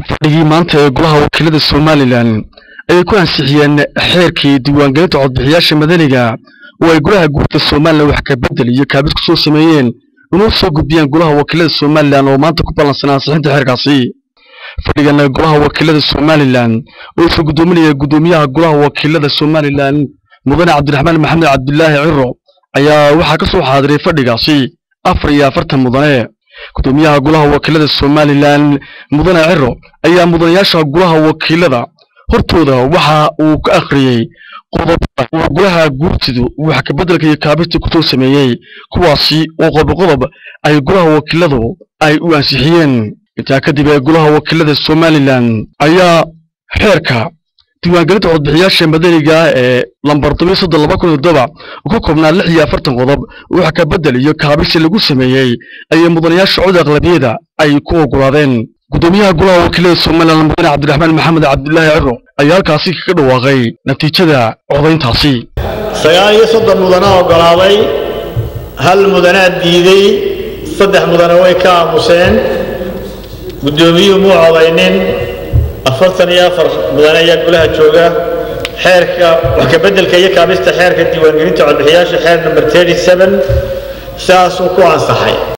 fadhigii maanta ee golaha wakiilada Somaliland ay ku ansixiyeen xeerkii diiwaangelinta codbixiyaasha madaniga oo ay golaha guurta Somaliland wax ka bedel iyo kaabid ku soo sameeyeen inuu soo gudbiyaan golaha wakiilada Somaliland oo maanta ku balansan ansixinta xeerkaasi. fadhigan golaha wakiilada Somaliland oo soo gudoominaya gudoomiyaha golaha wakiilada Somaliland mudane Cabdiraxmaan Maxamed Cabdullaahi Ciro ayaa waxa ka soo xaadiray fadhigaasi 44 mudane. gudoomiyaha golaha wakiilada Somaliland mudane Ciro ayaa mudanayaasha golaha wakiilada hortooda waxa uu ka akhriyay qodobada golaha guurtidu wax ka bedelka iyo kaabista ku soo sameeyay kuwaasi oo qodob ay golaha wakiiladu ay u ansixiyeen. inta kadib golaha wakiilada Somaliland ayaa xeerka diiwaangelinta codbixiyaasha madaniga ee lambar 32 ku koobnaa 46 qodob wax ka bedel iyo kaabis lagu sameeyay ay mudanayaasha cod aqlabiyada ay ku ogolaadeen. gudoomiyaha golaha wakiilada Somaliland mudane Cabdiraxmaan Maxamed Cabdullaahi Ciro ayaa halkaasi ka dhawaaqay natiijada codayntaasi. 39 mudane ogolaaday, hal mudane diiday, 3 mudane way ka aamuseen. gudoomiyuhu muu codaynin 44 mudane ayaa golaha jooga. xeerka wax ka bedelka iyo kaabista xeerka diiwaangelinta codbixiyaasha xeer number 37 saas uu ku ansaxay.